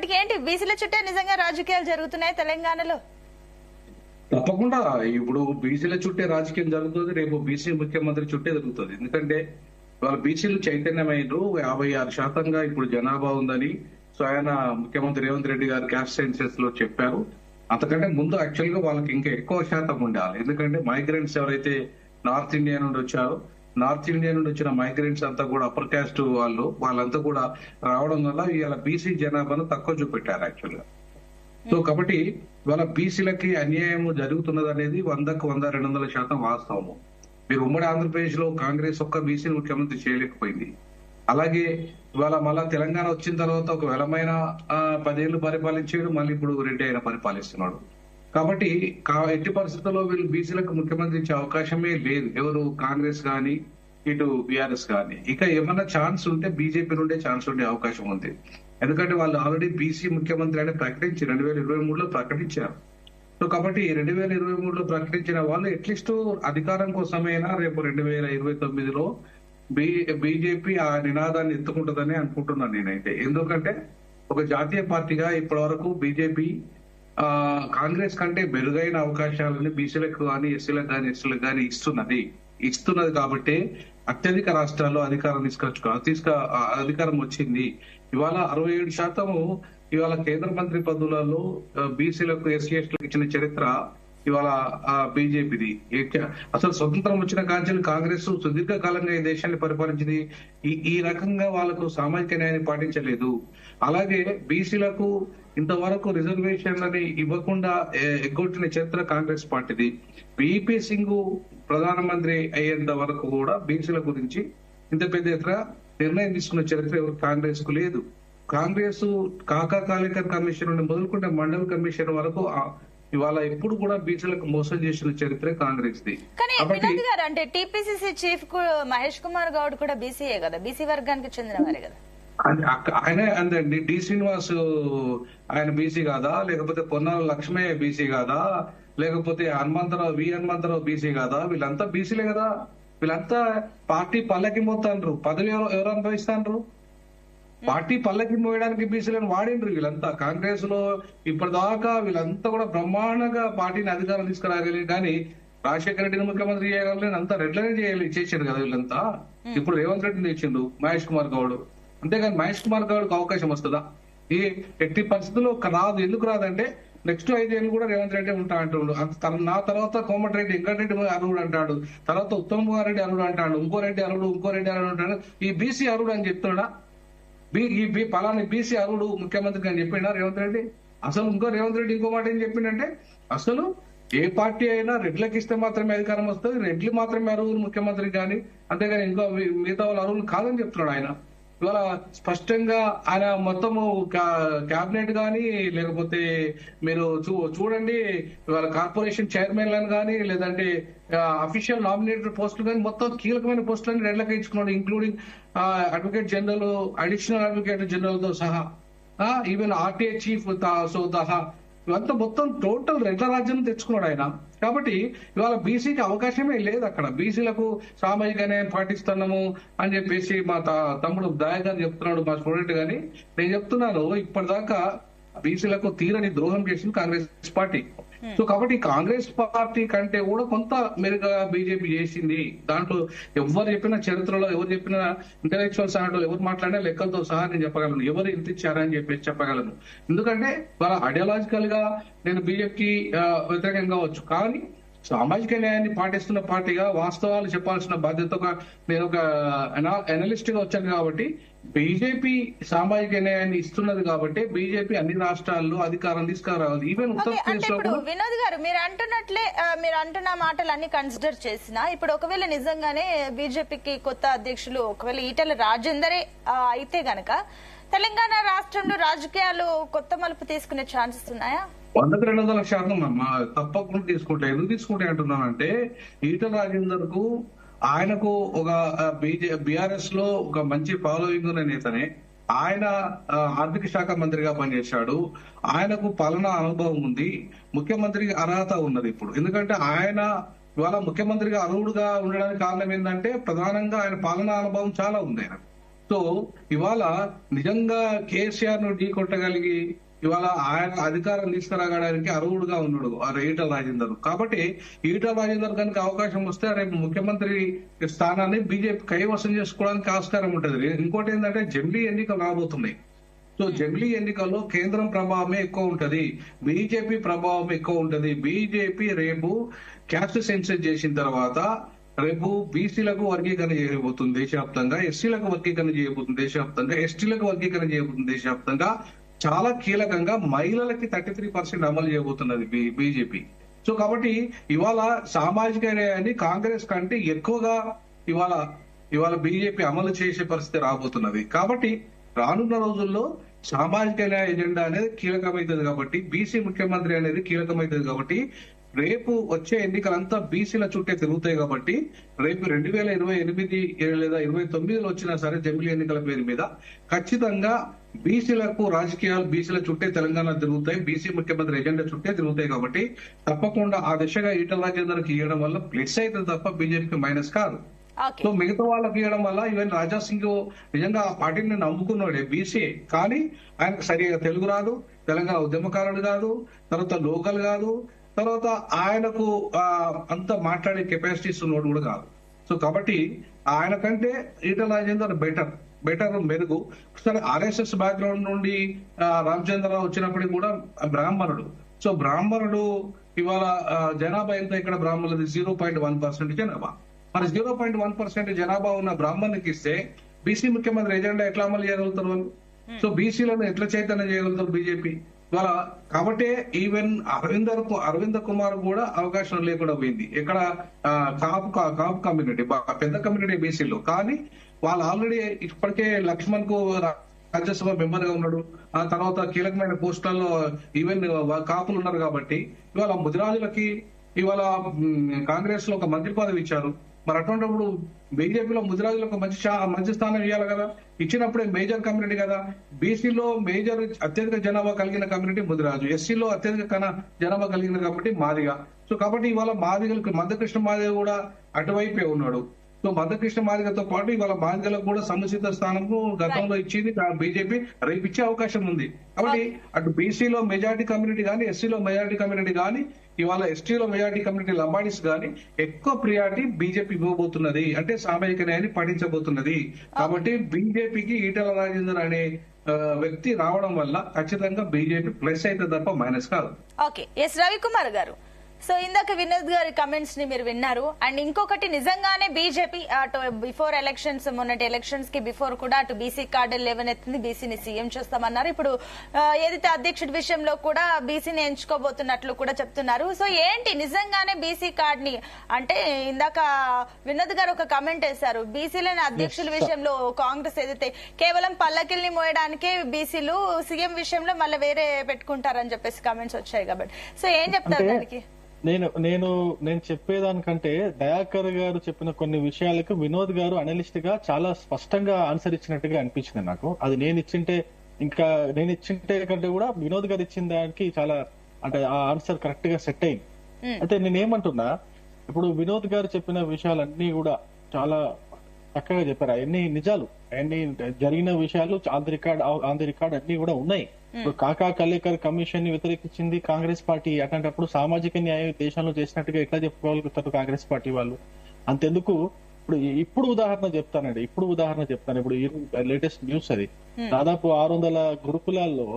మొత్తానికి ఏంటి బీసీల చుట్టే నిజంగా రాజకీయాలు జరుగుతున్నాయి తెలంగాణలో? తప్పకుండా ఇప్పుడు బీసీల చుట్టే రాజకీయం జరుగుతుంది, రేపు బీసీ ముఖ్యమంత్రి చుట్టే జరుగుతుంది. ఎందుకంటే వాళ్ళ బీసీలు చైతన్యమైనరు 56% ఇప్పుడు జనాభా ఉందని సో ఆయన ముఖ్యమంత్రి రేవంత్ రెడ్డి గారు క్యాస్ట్ సెన్సెస్ లో చెప్పారు. అంతకంటే ముందు యాక్చువల్ గా వాళ్ళకి ఇంకా ఎక్కువ శాతం ఉండాలి. ఎందుకంటే మైగ్రెంట్స్ ఎవరైతే నార్త్ ఇండియా నుండి వచ్చారో, నార్త్ ఇండియా నుండి వచ్చిన మైగ్రెంట్స్ అంతా కూడా అప్పర్ క్యాస్ట్ వాళ్ళంతా కూడా రావడం వల్ల ఇవాళ బీసీ జనాభాను తక్కువ చూపెట్టారు యాక్చువల్ గా. సో కాబట్టి ఇవాళ బీసీలకి అన్యాయం జరుగుతున్నది అనేది 100-200% వాస్తవము. మీరు ఉమ్మడి ఆంధ్రప్రదేశ్ లో కాంగ్రెస్ ఒక్క బీసీ ముఖ్యమంత్రి చేయలేకపోయింది. అలాగే ఇవాళ మళ్ళా తెలంగాణ వచ్చిన తర్వాత ఒక బలమైన 10 ఏళ్లు పరిపాలించాడు, మళ్ళీ ఇప్పుడు రెడ్డి ఆయన పరిపాలిస్తున్నాడు. కాబట్టి ఎట్టి పరిస్థితుల్లో వీళ్ళు బీసీలకు ముఖ్యమంత్రి ఇచ్చే అవకాశమే లేదు, ఎవరు కాంగ్రెస్ కానీ ఇటు బీఆర్ఎస్ కానీ. ఇక ఏమన్నా ఛాన్స్ ఉంటే బీజేపీ నుండే ఛాన్స్ ఉండే అవకాశం ఉంది. ఎందుకంటే వాళ్ళు ఆల్రెడీ బీసీ ముఖ్యమంత్రి అని ప్రకటించి 2023లో ప్రకటించారు. సో కాబట్టి 2023లో ప్రకటించిన వాళ్ళు అట్లీస్ట్ అధికారం కోసమైనా రేపు 2029లో బీజేపీ ఆ నినాదాన్ని ఎత్తుకుంటుందని అనుకుంటున్నాను నేనైతే. ఎందుకంటే ఒక జాతీయ పార్టీగా ఇప్పటి వరకు బీజేపీ కాంగ్రెస్ కంటే మెరుగైన అవకాశాలని బీసీలకు కానీ ఎస్సీలకు కానీ ఎస్టీలకు కానీ ఇస్తున్నది కాబట్టి అత్యధిక రాష్ట్రాల్లో అధికారం అధికారం వచ్చింది. ఇవాళ 67% ఇవాళ కేంద్ర మంత్రి పదవులలో బీసీలకు ఎస్సీ ఎస్టీలకు ఇచ్చిన చరిత్ర ఇవాళ బీజేపీది. అసలు స్వతంత్రం వచ్చిన కాంచెలు కాంగ్రెస్ సుదీర్ఘకాలంగా ఈ దేశాన్ని పరిపాలించింది. ఈ రకంగా వాళ్ళకు సామాజిక న్యాయాన్ని పాటించలేదు. అలాగే బీసీలకు ఇంతవరకు రిజర్వేషన్లని ఇవ్వకుండా ఎగ్గొట్టిన చరిత్ర కాంగ్రెస్ పార్టీది. విపి సింగ్ ప్రధానమంత్రి అయ్యేంత వరకు కూడా బీసీల గురించి ఇంత పెద్ద ఎత్తున నిర్ణయం తీసుకున్న చరిత్ర ఎవరు కాంగ్రెస్ కు లేదు. కాంగ్రెస్ కాకా కాలేకర్ కమిషన్ నుండి మొదలుకుంటే మండల్ కమిషన్ వరకు ఇవాళ ఎప్పుడు కూడా బీసీలకు మోసం చేసిన చరిత్ర కాంగ్రెస్ ది. కానీ వినోద్ గారు, అంటే టీపీసీసీ చీఫ్ మహేష్ కుమార్ గౌడ్ కూడా బీసీఏ కదా, బీసీ వర్గానికి చెందిన వారే కదా. ఆయన అందండి డి శ్రీనివాస్ ఆయన బీసీ కాదా, లేకపోతే పొన్నాల లక్ష్మయ్య బీసీ కాదా, లేకపోతే హనుమంతరావు బీసీ కాదా? వీళ్ళంతా బీసీలే కదా. వీళ్ళంతా పార్టీ పల్లకి మోతాండ్రు, పదవి ఎవరు అనుభవిస్తాండ్రు? పార్టీ పల్లకి మోయడానికి బీసీలను వాడిండ్రు వీళ్ళంతా. కాంగ్రెస్ లో ఇప్పటిదాకా వీళ్ళంతా కూడా బ్రహ్మాండంగా పార్టీని అధికారం తీసుకురాగలి, కానీ రాజశేఖర రెడ్డిని ముఖ్యమంత్రి చేయగలని అంతా రెడ్లనే చేశారు కదా వీళ్ళంతా. ఇప్పుడు రేవంత్ రెడ్డిని తెచ్చిండు మహేష్ కుమార్ గౌడ్. అంతేగాని మహేష్ కుమార్ గౌడ్కి అవకాశం వస్తుందా? ఈ ఎట్టి పరిస్థితుల్లో రాదు. ఎందుకు రాదంటే నెక్స్ట్ 5 ఏళ్ళు కూడా రేవంత్ రెడ్డి ఉంటా అంటాడు. నా తర్వాత కోమటిరెడ్డి వెంకటరెడ్డి అరువుడు అంటాడు, తర్వాత ఉత్తమ్ కుమార్ రెడ్డి అరువుడు అంటాడు, ఇంకో రెడ్డి అరువుడు అంటాడు. ఈ బీసీ అరువుడు అని చెప్తాడా? పలాని బీసీ అరువుడు ముఖ్యమంత్రికి అని చెప్పిండా రేవంత్ రెడ్డి? అసలు రేవంత్ రెడ్డి ఇంకో మాట ఏం చెప్పిండంటే, అసలు ఏ పార్టీ అయినా రెడ్లకు ఇస్తే మాత్రమే అధికారం వస్తుంది, రెడ్లు మాత్రమే అరువులు ముఖ్యమంత్రికి కానీ, అంతేగాని ఇంకో మిగతా వాళ్ళ అరువులు కాదని చెప్తున్నాడు ఆయన. ఇవాళ స్పష్టంగా ఆయన మొత్తము క్యాబినెట్ కానీ, లేకపోతే మీరు చూడండి ఇవాళ కార్పొరేషన్ చైర్మన్లను కానీ, లేదంటే అఫీషియల్ నామినేటెడ్ పోస్టులు కానీ మొత్తం కీలకమైన పోస్టులని రెడ్లకు ఇచ్చుకున్నాడు, including advocate general, additional advocate general తో సహా, ఈవెన్ ఆర్టీఐ చీఫ్ సహా ఇవంతా మొత్తం టోటల్ రెడ్ల రాజ్యం తెచ్చుకున్నాడు ఆయన. కాబట్టి ఇవాళ బీసీకి అవకాశమే లేదు అక్కడ. బీసీలకు సామాజిక న్యాయం పాటిస్తున్నాము అని చెప్పేసి మా తమ్ముడు దయాగారు చెప్తున్నాడు, మా స్టూడెంట్ గాని. నేను చెప్తున్నాను, ఇప్పటిదాకా బీసీలకు తీరని ద్రోహం చేసింది కాంగ్రెస్ పార్టీ. సో కాబట్టి కాంగ్రెస్ పార్టీ కంటే కూడా కొంత మెరుగా బీజేపీ చేసింది. దాంట్లో ఎవరు చెప్పిన చరిత్రలో ఎవరు చెప్పిన ఇంటలెక్చువల్ సహాయంలో ఎవరు మాట్లాడినా లెక్కలతో సహా నేను చెప్పగలను, ఎవరు ఇంత ఇచ్చారని చెప్పేసి చెప్పగలను. ఎందుకంటే వాళ్ళ ఐడియాలజికల్ గా నేను బీజేపీకి వ్యతిరేకంగా కావచ్చు, కానీ సామాజిక న్యాయాన్ని పాటిస్తున్న పార్టీగా వాస్తవాలు చెప్పాల్సిన బాధ్యతగా నేను ఒక అనలిస్ట్ గా వచ్చాను. కాబట్టి బీజేపీ సామాజిక న్యాయాన్ని ఇస్తున్నది కాబట్టి బీజేపీ అన్ని రాష్ట్రాల్లో అధికారం తీసుకురావాలి. ఈవెన్ ఉత్తరప్రదేశ్ లో. వినోద్ గారు, మీరు అంటున్నట్లే మీరు అంటున్న మాటలు అన్ని కన్సిడర్ చేసినా, ఇప్పుడు ఒకవేళ నిజంగానే బీజేపీకి కొత్త అధ్యక్షులు ఒకవేళ ఈటెల రాజేందరే అయితే గనక తెలంగాణ రాష్ట్రంలో రాజకీయాలు కొత్త మలుపు తీసుకునే ఛాన్సెస్ ఉన్నాయా? 100-200% అమ్మ తప్పకుండా తీసుకుంటాయి. ఎందుకు తీసుకుంటాయి అంటున్నానంటే, ఈటెల రాజేందర్ కు ఆయనకు ఒక బీఆర్ఎస్ లో ఒక మంచి ఫాలోయింగ్ ఉన్న నేతనే. ఆయన ఆర్థిక శాఖ మంత్రిగా పనిచేశాడు, ఆయనకు పాలనా అనుభవం ఉంది, ముఖ్యమంత్రికి అర్హత ఉన్నది ఇప్పుడు. ఎందుకంటే ఆయన ఇవాళ ముఖ్యమంత్రిగా అర్హుడుగా ఉండడానికి కారణం ఏంటంటే ప్రధానంగా ఆయన పాలనా అనుభవం చాలా ఉంది. ఆయన సో ఇవాళ నిజంగా కేసీఆర్ ను ఢీ కొట్టగలిగి ఇవాళ ఆయన అధికారం తీసుకురాగడానికి అర్హుడుగా ఉన్నాడు ఆ ఈటల రాజేందర్. కాబట్టి ఈటల రాజేందర్ కనుక అవకాశం వస్తే రేపు ముఖ్యమంత్రి స్థానాన్ని బీజేపీ కైవసం చేసుకోవడానికి ఆస్కారం ఉంటది. ఇంకోటి ఏంటంటే జమిలీ ఎన్నికలు రాబోతున్నాయి. సో జమిలీ ఎన్నికల్లో కేంద్రం ప్రభావమే ఎక్కువ ఉంటది, బీజేపీ ప్రభావం ఎక్కువ ఉంటది. బీజేపీ రేపు క్యాస్ట్ సెన్సస్ చేసిన తర్వాత రేపు బీసీలకు వర్గీకరణ చేయబోతుంది దేశవ్యాప్తంగా, ఎస్సీలకు వర్గీకరణ చేయబోతుంది దేశవ్యాప్తంగా, ఎస్టీలకు వర్గీకరణ చేయబోతుంది దేశవ్యాప్తంగా. చాలా కీలకంగా మహిళలకి 33% అమలు చేయబోతున్నది బీజేపీ. సో కాబట్టి ఇవాళ సామాజిక న్యాయాన్ని కాంగ్రెస్ కంటే ఎక్కువగా ఇవాళ బీజేపీ అమలు చేసే పరిస్థితి రాబోతున్నది. కాబట్టి రానున్న రోజుల్లో సామాజిక న్యాయ ఎజెండా అనేది కీలకమైతుంది కాబట్టి, బీసీ ముఖ్యమంత్రి అనేది కీలకమైతుంది కాబట్టి, రేపు వచ్చే ఎన్నికలంతా బీసీల చుట్టే తిరుగుతాయి కాబట్టి రేపు 2028 లేదా 29లో వచ్చినా సరే జమిలీ ఎన్నికల పేరు మీద ఖచ్చితంగా బీసీలకు రాజకీయాలు బీసీల చుట్టే తెలంగాణ తిరుగుతాయి, బీసీ ముఖ్యమంత్రి ఎజెండా చుట్టే తిరుగుతాయి. కాబట్టి తప్పకుండా ఆ దిశగా ఈటల రాజేందర్కి ఇవ్వడం వల్ల ప్లస్ అయితే తప్ప బీజేపీకి మైనస్ కాదు. సో మిగతా వాళ్ళకి ఇవ్వడం వల్ల ఈవెన్ రాజా సింగ్ నిజంగా ఆ పార్టీని నమ్ముకున్నాడే బీసీ, కానీ ఆయనకు సరిగా తెలుగు రాదు, తెలంగాణ ఉద్యమకారుడు కాదు, తర్వాత లోకల్ కాదు, తర్వాత ఆయనకు అంత మాట్లాడే కెపాసిటీస్ ఉన్నోడు కూడా కాదు. సో కాబట్టి ఆయన కంటే ఈటల రాజేందర్ బెటర్ మెరుగు. సరే ఆర్ఎస్ఎస్ బ్యాక్గ్రౌండ్ నుండి రామచంద్రరావు వచ్చినప్పటికీ కూడా బ్రాహ్మణుడు. సో బ్రాహ్మణుడు ఇవాళ జనాభా ఎంత ఇక్కడ బ్రాహ్మణులది 0.1% జనాభా. మరి 0.1% జనాభా ఉన్న బ్రాహ్మణునికి ఇస్తే బీసీ ముఖ్యమంత్రి ఎజెండా ఎట్లా అమలు చేయగలుగుతారు వాళ్ళు? సో బీసీలను ఎట్లా చైతన్యం చేయగలుగుతారు బీజేపీ ఇవాళ? కాబట్టి ఈవెన్ అరవింద్ కుమార్ కూడా అవకాశం లేకుండా పోయింది. ఇక్కడ కాపు కమ్యూనిటీ పెద్ద కమ్యూనిటీ బీసీలో, కానీ వాళ్ళు ఆల్రెడీ ఇప్పటికే లక్ష్మణ్ కు రాజ్యసభ మెంబర్ గా ఉన్నాడు. ఆ తర్వాత కీలకమైన పోస్టులలో ఈవెన్ కాపులు ఉన్నారు. కాబట్టి ఇవాళ ముదిరాజులకి ఇవాళ కాంగ్రెస్ లో ఒక మంత్రి పదవి ఇచ్చారు. మరి అటువంటిప్పుడు బీజేపీలో ముదిరాజులకు మంచి స్థానం ఇవ్వాలి కదా. ఇచ్చినప్పుడే మేజర్ కమ్యూనిటీ కదా. బీసీలో అత్యధిక జనాభా కలిగిన కమ్యూనిటీ ముదిరాజు, ఎస్సీలో అత్యధిక జనాభా కలిగిన కమ్యూనిటీ మాదిగ. సో కాబట్టి ఇవాళ మాదిగలకు మందకృష్ణ మాదిగ కూడా అటువైపే ఉన్నాడు. సో మందకృష్ణ మాదిగతో పాటు ఇవాళ మాదిగలకు కూడా సముచిత స్థానము గతంలో ఇచ్చింది బీజేపీ, రేపు ఇచ్చే అవకాశం ఉంది. కాబట్టి అటు బీసీలో మెజారిటీ కమ్యూనిటీ కానీ, ఎస్సీలో మెజారిటీ కమ్యూనిటీ కానీ, ఇవాళ ఎస్టీలో మెజారిటీ కమ్యూనిటీ లంబాడీస్ కానీ ఎక్కువ ప్రియారిటీ బీజేపీ ఇవ్వబోతున్నది, అంటే సామాజిక న్యాయాన్ని పాటించబోతున్నది. కాబట్టి బీజేపీకి ఈటల రాజేందర్ అనే వ్యక్తి రావడం వల్ల ఖచ్చితంగా బీజేపీ ప్లస్ అయితే తప్ప మైనస్ కాదు. ఓకే, ఎస్ రవికుమార్ గారు, సో ఇందాక వినోద్ గారి కమెంట్స్ ని మీరు విన్నారు. అండ్ ఇంకొకటి, నిజంగానే బీజేపీ అటు బిఫోర్ ఎలక్షన్స్, మొన్నటి ఎలక్షన్స్ కి బిఫోర్ కూడా అటు బీసీ కార్డు లేవనెత్తింది, బీసీని సీఎం చేస్తామన్నారు. ఇప్పుడు ఏదైతే అధ్యక్షుడి విషయంలో కూడా బీసీని ఎంచుకోబోతున్నట్లు కూడా చెప్తున్నారు. సో ఏంటి నిజంగానే బీసీ కార్డ్ ని, అంటే ఇందాక వినోద్ గారు ఒక కమెంట్ వేశారు, బీసీలని అధ్యక్షుల విషయంలో కాంగ్రెస్ ఏదైతే కేవలం పల్లకిల్ని మోయడానికే బీసీలు, సీఎం విషయంలో మళ్ళీ వేరే పెట్టుకుంటారని చెప్పేసి కమెంట్స్ వచ్చాయి. కాబట్టి సో ఏం చెప్తారు దానికి? నేను చెప్పేదానికంటే దయాకర్ గారు చెప్పిన కొన్ని విషయాలకు వినోద్ గారు అనలిస్ట్ గా చాలా స్పష్టంగా ఆన్సర్ ఇచ్చినట్టుగా అనిపించింది నాకు. అది నేను ఇచ్చింటే కంటే కూడా వినోద్ గారు ఇచ్చిన దానికి చాలా, అంటే ఆ ఆన్సర్ కరెక్ట్ గా సెట్ అయింది. అయితే నేనేమంటున్నా, ఇప్పుడు వినోద్ గారు చెప్పిన విషయాలన్నీ కూడా చాలా చక్కగా చెప్పారు. అవన్నీ నిజాలు, అన్ని జరిగిన విషయాలు ఆన్ ది రికార్డ్ అన్ని కూడా ఉన్నాయి. ఇప్పుడు కాకా కలేకర్ కమిషన్ ని వ్యతిరేకించింది కాంగ్రెస్ పార్టీ. అట్లాంటప్పుడు సామాజిక న్యాయం దేశంలో చేసినట్టుగా ఎట్లా చెప్పుకోగలుగుతారు కాంగ్రెస్ పార్టీ వాళ్ళు? అంతెందుకు, ఇప్పుడు ఉదాహరణ చెప్తాను. ఇప్పుడు లేటెస్ట్ న్యూస్ అది, దాదాపు 600 గురుకులాల్లో